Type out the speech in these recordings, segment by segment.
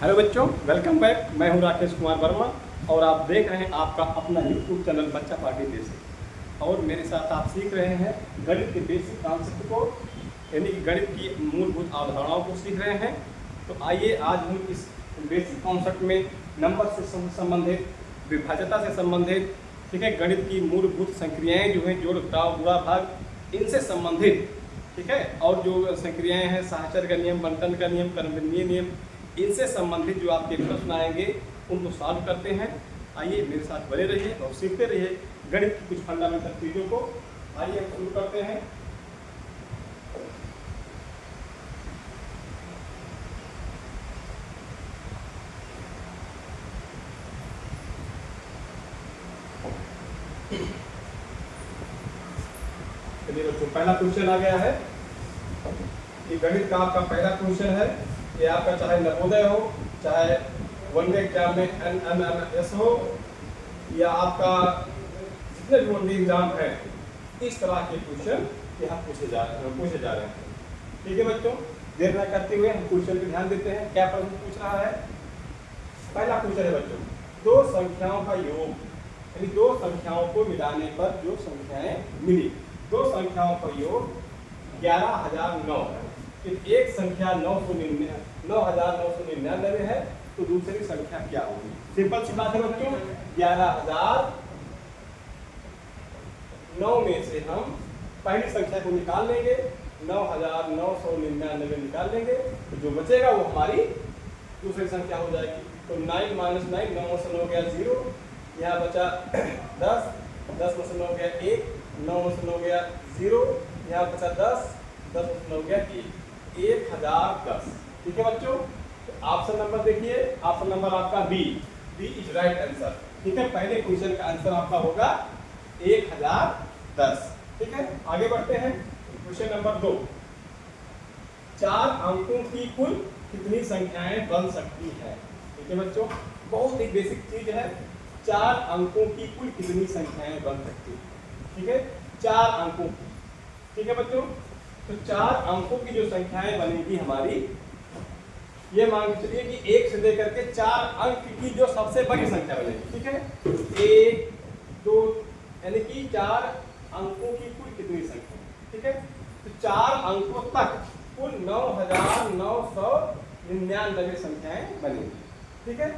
Hello बच्चों, welcome back. मैं हूं राकेश कुमार वर्मा और आप देख रहे हैं आपका अपना यूट्यूब चैनल बच्चा पार्टी देश। और मेरे साथ आप सीख रहे हैं गणित के बेसिक कॉन्सेप्ट को, यानी कि गणित की मूलभूत अवधारणाओं को सीख रहे हैं। तो आइए आज हम इस बेसिक कॉन्सेप्ट में नंबर से संबंधित, विभाज्यता से संबंधित, ठीक है, गणित की मूलभूत संक्रियाएँ जो हैं, जोड़ घटाव गुणा भाग, इनसे संबंधित, ठीक है, और जो संक्रियाएँ हैं, सहचर का नियम, बंटन का नियम, कर्मण्य नियम, इनसे संबंधित जो आपके प्रश्न आएंगे उनको सॉल्व करते हैं। आइए मेरे साथ बने रहिए और सीखते रहिए गणित की कुछ फंडामेंटल चीज़ों को। आइए हम शुरू करते हैं। चलिए बच्चों, पहला क्वेश्चन आ गया है। ये गणित का आपका पहला क्वेश्चन है। ये आपका चाहे नवोदय हो, चाहे वनडे एग्जाम में NMS हो, या आपका जितने भी वनडे एग्जाम है, इस तरह के क्वेश्चन यहाँ पूछे जा रहे हैं। ठीक है बच्चों, देर न करते हुए हम क्वेश्चन पे ध्यान देते हैं। क्या प्रश्न पूछ रहा है? पहला क्वेश्चन है बच्चों, दो संख्याओं का योग, यानी दो संख्याओं को मिलाने पर जो संख्याएं मिली, दो संख्याओं का योग 11,009 है। एक संख्या 9,999 है, तो दूसरी संख्या क्या होगी? सिंपल सी बात है बच्चों, 11,009 में से हम पहली संख्या को निकाल लेंगे, 9,999 निकाल लेंगे, तो जो बचेगा वो हमारी दूसरी संख्या हो जाएगी। तो 9 - 9, 9 से 9 गया 0, यहाँ बचा 10, 10 में से 9 गया 1, 9 में से 9 गया 0, यहाँ बचा 10, 10 में से 9 गया 1, 1010। ठीक है बच्चों, तो ऑप्शन नंबर देखिए, ऑप्शन नंबर आपका बी इज राइट आंसर। ठीक है, पहले क्वेश्चन का आंसर आपका होगा 1010। ठीक है, आगे बढ़ते हैं। क्वेश्चन नंबर 2, 4 अंकों की कुल कितनी संख्याएं बन सकती है? ठीक है बच्चों, बहुत ही बेसिक चीज है। 4 अंकों की कुल कितनी संख्याएं बन सकती है? ठीक है, 4 अंकों की। ठीक है बच्चों, तो 4 अंकों की जो संख्याएं बनेगी हमारी, ये मान के चलिए कि 1 से लेकर के 4 अंक की जो सबसे बड़ी संख्या बनेगी। ठीक है, 1, 2, यानी कि 4 अंकों की कुल कितनी संख्या? ठीक है, तो 4 अंकों तक कुल 9,999 संख्याएं बनेगी। ठीक है,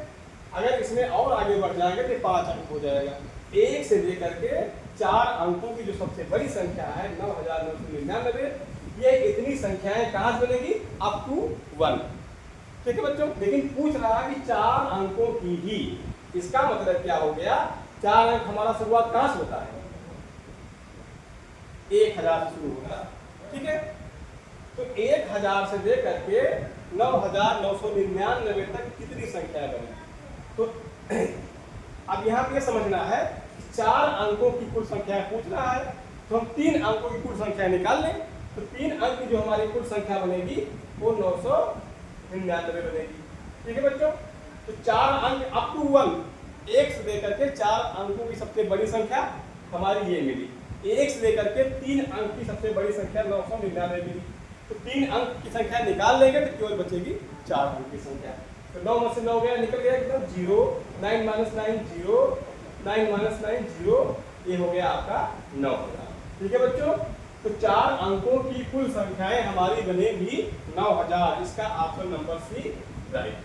अगर इसमें और आगे बढ़ जाएंगे तो 5 अंक हो जाएगा। 1 से लेकर के 4 अंकों की जो सबसे बड़ी संख्या है 9,999, ये इतनी संख्याएं कहां से बनेगी? Up to 1। ठीक है बच्चों, लेकिन पूछ रहा है कि 4 अंकों की ही, इसका मतलब क्या हो गया? 4 अंक हमारा शुरुआत कहां से होता है? 1000 से शुरू होगा। ठीक है, तो 1000 से लेकर के 9,999 तक कितनी संख्या बनेगी? तो अब यहाँ पे समझना है, 4 अंकों की कुल संख्या पूछ रहा है, तो हम 3 अंकों की कुल संख्या निकाल लें। तो 3 अंक की जो हमारी कुल संख्या बनेगी वो 999 बनेगी। ठीक है बच्चों, तो 4 अंक अप टू 1, 1 से लेकर के 4 अंकों की सबसे बड़ी संख्या हमारी ये मिली। 1 से लेकर के 3 अंक की सबसे बड़ी संख्या 999 मिली। तो 3 अंक की संख्या निकाल लेंगे तो केवल बचेगी 4 अंक की संख्या। तो 9 में से 9 गया, निकल गया एकदम 0, 9 - 9 0, 9 - 9 0, ये हो गया आपका 9,000। ठीक है बच्चों, तो 4 अंकों की कुल संख्याएं हमारी बनेगी 9,000। इसका ऑप्शन नंबर सी राइट।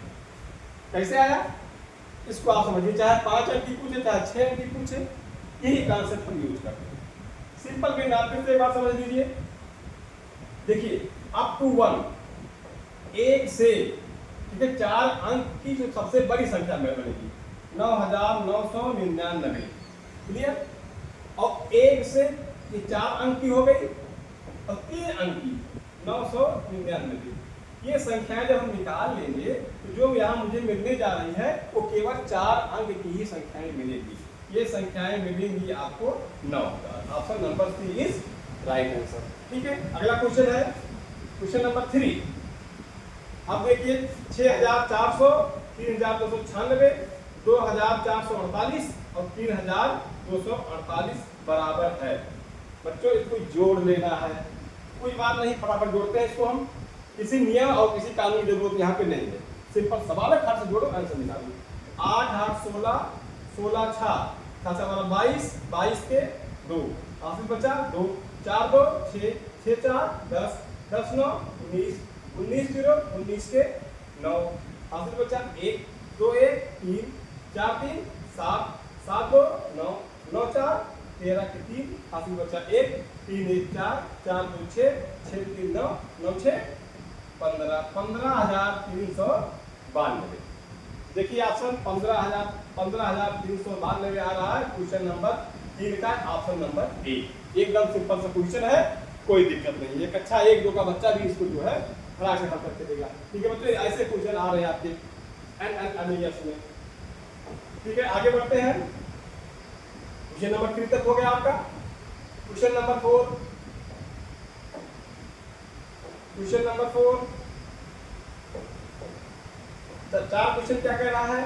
कैसे आया इसको आप समझिए, चाहे 5 अंक की पूछे चाहे 6 अंक की पूछे, यही कॉन्सेप्ट हम यूज करते हैं। सिंपल भी आप फिर से एक बार समझ लीजिए। देखिए, अप टू 1, 1 से, ठीक है, 4 अंक की जो सबसे बड़ी संख्या में बनेगी 9,999। क्लियर? और 1 से ये 4 अंक की हो गई और 3 अंक की 999। ये संख्याएं जब हम निकाल लेंगे तो जो यहाँ मुझे मिलने जा रही है वो केवल 4 अंक की ही संख्याएं मिलेगी। ये संख्याएं मिलेंगी आपको 9,000। Option number C is right answer. ठीक है, अगला क्वेश्चन है क्वेश्चन नंबर 3। अब देखिए, 6,400, 3,296, 2,448 और 3,248 बराबर है। बच्चों इसको जोड़ लेना है, कोई बात नहीं, फटाफट जोड़ते हैं इसको हम। किसी नियम और किसी कानून की जरूरत यहाँ पे नहीं है। सिंपल सवाल है, खट से जोड़ो आंसर निकालो। 8 8 16, 16 6 खासा वाला 22, 22 के 2 हासिल बचा 2, 4 2 6, 6 4 10, 10 9 19, 19 0 19 के 9 हासिल बचा 1 2 1 3 4 3 7, 7 2 9, 9 4 13 के 3 हासिल बचा 1 3 1 4, 4 2 6, 6 3 9, 9 6 15, 15,392। देखिए ऑप्शन 15,392 आ रहा है। क्वेश्चन नंबर 3 का ऑप्शन नंबर ए। एकदम सिंपल सा क्वेश्चन है, कोई दिक्कत नहीं है। कक्षा 1 2 का बच्चा भी इसको जो है फटाक से हल करके देगा। ठीक है बच्चों, ऐसे क्वेश्चन आ रहे हैं आपके एनएस में। ठीक है, आगे बढ़ते हैं। क्वेश्चन नंबर 3 तक हो गया आपका। क्वेश्चन नंबर 4, क्वेश्चन नंबर 4 चार क्वेश्चन क्या कह रहा है?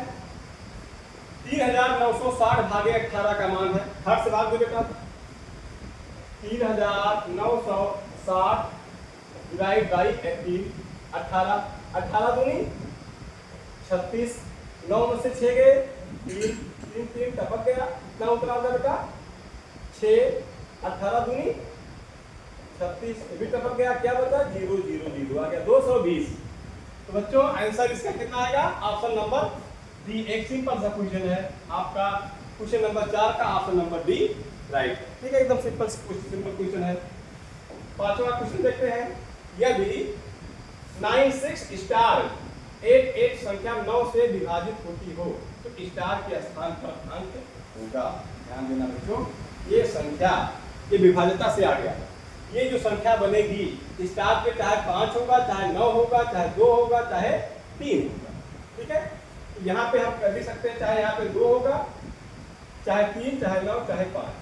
3,960 भागे 18 का मान है। हर से भाग दो बेटा। 3,960 डिवाइड बाई 18, 18 दूनी 36, 9 में से 6 गए 3, 3 3 टपक गया, कितना उतरा होगा बेटा 6, 18 दूनी 36 भी टपक गया, क्या बचा 0 0 0 आ गया 220। तो बच्चों आंसर इसका कितना आएगा? Option number D. एक सिंपल सा क्वेश्चन है आपका। क्वेश्चन नंबर 4 का ऑप्शन नंबर डी राइट। ठीक है, एकदम सिंपल क्वेश्चन है। पांचवा क्वेश्चन देखते हैं। यदि 96 स्टार 88 संख्या 9 से विभाजित होती हो तो स्टार के स्थान पर अंक होगा। ध्यान देना बच्चों, ये संख्या ये विभाज्यता से आ गया। ये जो संख्या बनेगी स्टार पे चाहे 5 होगा, चाहे 9 होगा, चाहे 2 होगा, चाहे 3 होगा। ठीक है, यहाँ पे हम कर भी सकते हैं, चाहे यहाँ पे 2 होगा, चाहे 3, चाहे 9, चाहे 5,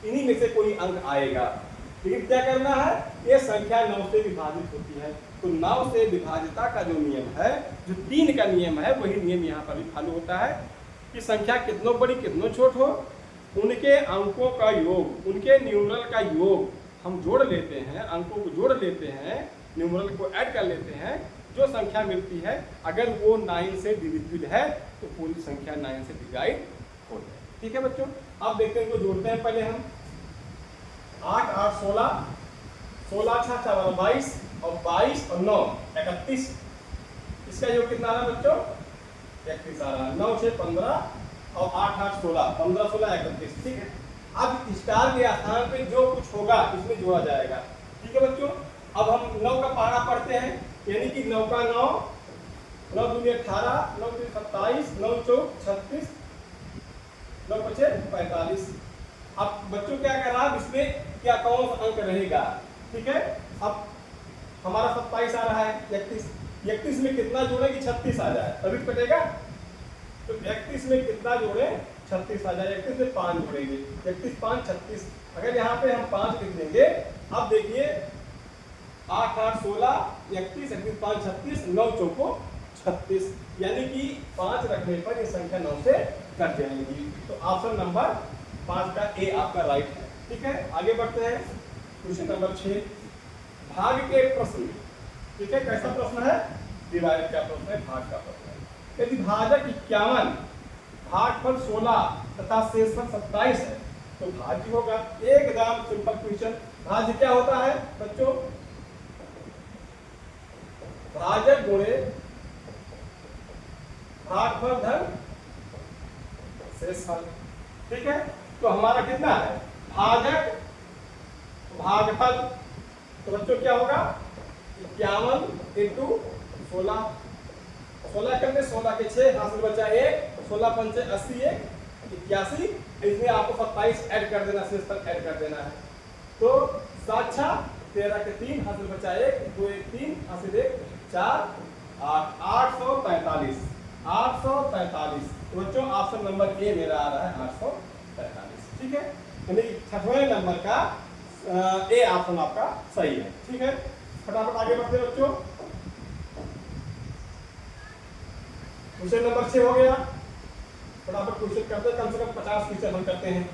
इन्हीं में से कोई अंक आएगा। लेकिन क्या करना है? ये संख्या 9 से विभाजित होती है, तो 9 से विभाज्यता का जो नियम है, जो 3 का नियम है, वही नियम यहाँ पर भी फॉलो होता है कि संख्या कितनों बड़ी कितनों छोट हो, उनके अंकों का योग, उनके न्यूमरल का योग हम जोड़ लेते हैं, अंकों को जोड़ लेते हैं, न्यूमरल को ऐड कर लेते हैं, जो संख्या मिलती है अगर वो 9 से डिविजिबल है तो पूरी संख्या 9 से डिवाइड हो जाए। ठीक है बच्चों, अब देखते हैं, इनको जोड़ते हैं पहले हम। 8 8 16, 16 6 4 22 और 22 और 9 31। इसका योग कितना आ रहा है बच्चों? 31 आ रहा है। 9 6 15 और 8 8 16, 15 16 31। ठीक है, अब स्टार के स्थान पे जो कुछ होगा इसमें जोड़ा जाएगा। ठीक है बच्चों, अब हम 9 का पहाड़ा पढ़ते हैं, यानी कि 9 का 9, 9 दूनी 18, 9 दूनी 27, 9 चौक 36, 9 बचे 45। अब बच्चों क्या कर रहा है, इसमें क्या कौन सा अंक रहेगा? ठीक है, अब हमारा 27 आ रहा है, 31, 31 में कितना जोड़े कि 36 आ जाए तभी कटेगा। तो 31 में कितना जोड़े? 36 आ जाए। 31 में 5 जोड़ेंगे, 31 5 36। अगर यहाँ पे हम 5 लिख देंगे, अब देखिए 8 8 16 31 31 5 36, 9 चौको 36, यानी कि 5 रखने पर ये संख्या 9 से कट जाएगी। तो ऑप्शन नंबर 5 का ए आपका राइट है। ठीक है, आगे बढ़ते हैं। क्वेश्चन नंबर 6, भाग के प्रश्न। ठीक है, कैसा प्रश्न है? डिवाइड का प्रश्न है, भाग का प्रश्न है। यदि भाजक 51 भागफल 16 तथा शेषफल 27 है तो भाज्य होगा। एकदम सिंपल क्वेश्चन। भाज्य क्या होता है बच्चों? भाजक गुणे भागफल धन शेषफल। ठीक है, तो हमारा कितना है? भाजक भागफल, तो बच्चों क्या होगा? 51 × 16, 16 करने 16 के 6 हासिल बचा 1, 16 पंचे 80, 81। इसमें आपको 27 ऐड कर देना, शेषफल ऐड कर देना है। तो 7 6 13 के 3 हासिल बचा 1, 2 1 3 हासिल 1 4 8, 843, 843। तो बच्चों ऑप्शन नंबर ए मेरा आ रहा है 843। ठीक है, यानी 6वें नंबर का ए ऑप्शन आपका सही है। ठीक है, फटाफट आगे बढ़ते हैं बच्चों। क्वेश्चन नंबर 6 हो गया। फटाफट क्वेश्चन करते हैं, कम से कम 50 क्वेश्चन हम करते हैं।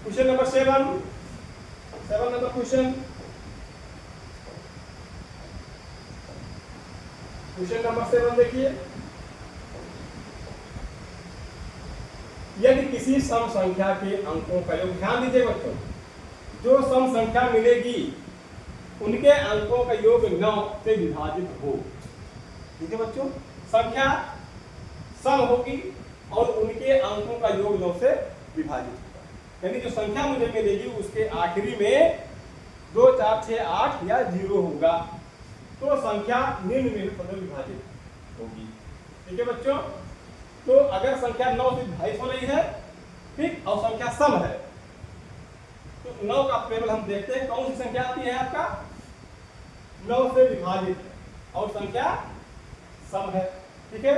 Question number 7 number question. Question number 7 देखिए, यदि किसी सम संख्या के अंकों का योग, ध्यान दीजिए बच्चों, जो सम संख्या मिलेगी उनके अंकों का योग 9 से विभाजित हो। ठीक है बच्चों, संख्या सम होगी और उनके अंकों का योग 9 से विभाजित होगा, यानी जो संख्या मुझे मिलेगी उसके आखिरी में 2, 4, 6, 8 या 0 होगा, तो संख्या निम्न में पद विभाजित होगी। ठीक है बच्चों, तो अगर संख्या 9 से विभाजित हो रही है, ठीक, और संख्या सम है, तो 9 का टेबल हम देखते हैं, कौन सी संख्या आती है आपका 9 से विभाजित और संख्या सम है। ठीक है,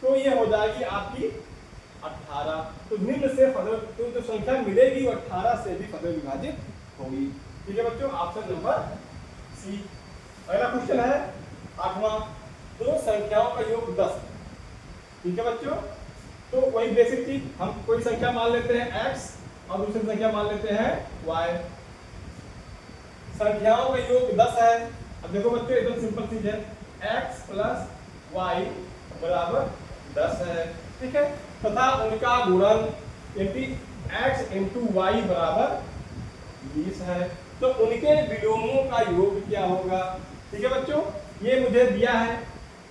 तो ये हो जाएगी आपकी 18। तो निम्न से पद, तो जो संख्या मिलेगी वो 18 से भी पद विभाजित होगी। ठीक है बच्चों, ऑप्शन नंबर सी। अगला क्वेश्चन है 8वां, दो संख्याओं का योग 10। ठीक है बच्चों, तो वही बेसिक चीज, हम कोई संख्या मान लेते हैं x और दूसरी संख्या मान लेते हैं y। संख्याओं का योग 10 है। अब देखो बच्चों, एकदम सिंपल चीज है, x प्लस y बराबर 10 है। ठीक है, तथा उनका गुणन x इंटू वाई बराबर 20 है। तो उनके विलोमों का योग क्या होगा? ठीक है बच्चों, ये मुझे दिया है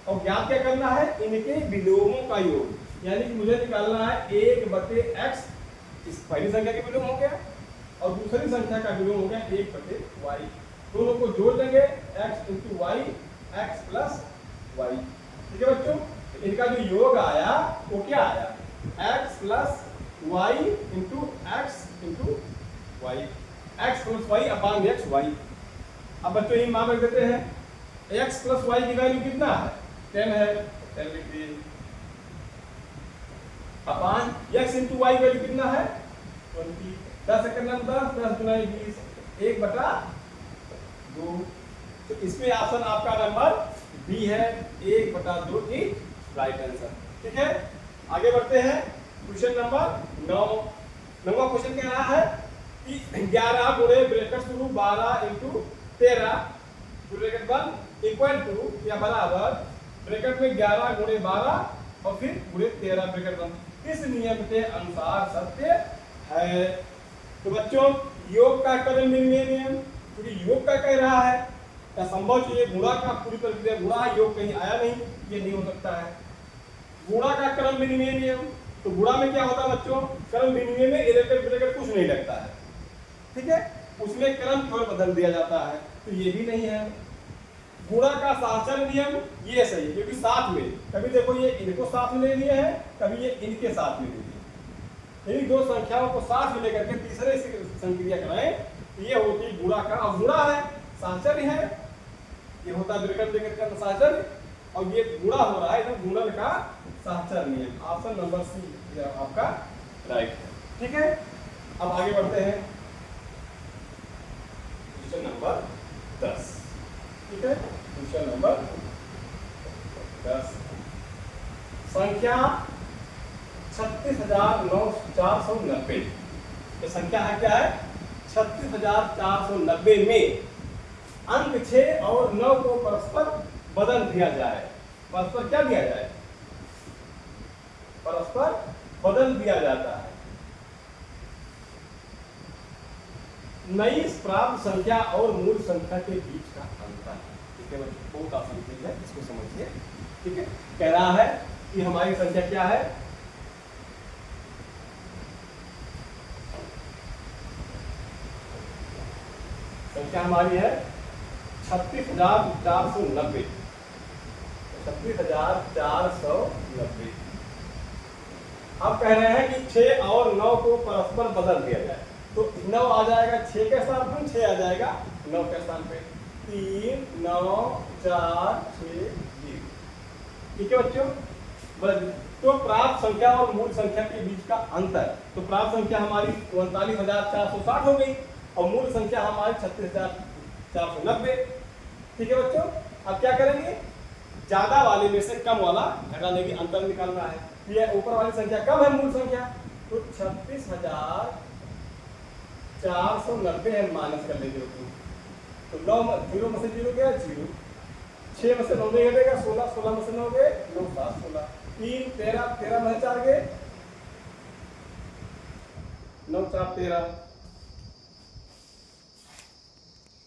और ज्ञात क्या करना है, इनके विलोमों का योग, यानी कि मुझे निकालना है 1/x, इस पहली संख्या के विलोम हो गया और दूसरी संख्या का विलोम हो गया 1/y। दोनों को जोड़ देंगे, x into y, x plus y. ठीक है बच्चों, इनका जो योग आया वो क्या आया, x plus Y into X into Y, X plus Y upon X Y. अब बच्चों ये मान रख देते हैं, x प्लस वाई की वैल्यू कितना है, 10 है, 10 लिख दिए, upon x into Y value कितना है 20, 10 सेकंड में 10, 10 गुना 20, 1/2। तो इसमें ऑप्शन आपका नंबर बी है, 1/2 की राइट आंसर। ठीक है, आगे बढ़ते हैं, क्वेश्चन नंबर 9। 9वां क्वेश्चन कह रहा है कि 11 गुणे ब्रैकेट शुरू 12 इंटू 13 ब्रैकेट बंद इक्वल टू या बराबर ब्रैकेट में 11 गुणे 12 और फिर गुणे 13 ब्रैकेट बंद, किस नियम के अनुसार सत्य है? तो बच्चों, योग का क्रम निर्णय नियम, क्योंकि योग का कह रहा है, क्या संभव चाहिए गुणा का पूरी प्रक्रिया, गुणा योग कहीं आया नहीं, ये नहीं हो सकता है। गुणा का क्रम विनिमय नियम, तो गुणा में क्या होता है बच्चों, क्रम विनिमय में ब्रैकेट ब्रैकेट कुछ नहीं लगता है। ठीक है, उसमें क्रम केवल बदल दिया जाता है, तो ये भी नहीं है। गुणा का साचर नियम ये सही है, क्योंकि साथ में, कभी देखो ये इनको साथ में ले लिए हैं, कभी ये इनके साथ में ले लिए, इन दो संख्याओं को साथ में लेकर के तीसरे से संक्रिया कराएं, ये होती गुणा का। अब गुणा है, साचर है, ये होता है ब्रैकेट ब्रैकेट का साचर, और ये गुणा हो रहा है, इधर गुणन का साचर नियम। ऑप्शन नंबर सी आपका राइट है। ठीक है, अब आगे बढ़ते हैं, क्वेश्चन नंबर 10। ठीक है, क्वेश्चन नंबर 10, संख्या 36,490, ये संख्या है क्या है 36,490 में अंक 6 और 9 को परस्पर बदल दिया जाए। परस्पर क्या दिया जाए, परस्पर बदल दिया जाता है। नई प्राप्त संख्या और मूल संख्या के बीच का अंतर। ठीक है बच्चों, बहुत आसान चीज है, इसको समझिए। ठीक है, कह रहा है कि हमारी संख्या क्या है, संख्या हमारी है 36,490, 36,490। अब कह रहे हैं कि 6 और 9 को परस्पर बदल दिया जाए, तो 9 आ जाएगा 6 के स्थान पर, 6 आ जाएगा 9 के स्थान पे, 3, 9, 4, 6, 0। ठीक है बच्चों, तो प्राप्त संख्या और मूल संख्या के बीच का अंतर, तो प्राप्त संख्या हमारी 39,460 हो गई और मूल संख्या हमारी 36,490। ठीक है बच्चों, अब क्या करेंगे, ज्यादा वाले में से कम वाला घटाने की अंतर निकालना है। ये ऊपर वाली संख्या कम है मूल संख्या, तो 36,490 है, माइनस कर लेंगे, तो 9 0 में से 0 गया 0, 6 में से 9 नहीं घटेगा, 16, 16 में से 9 गए 9, 7, 16, 3, 13, 13 में से 4 गए 9 4 13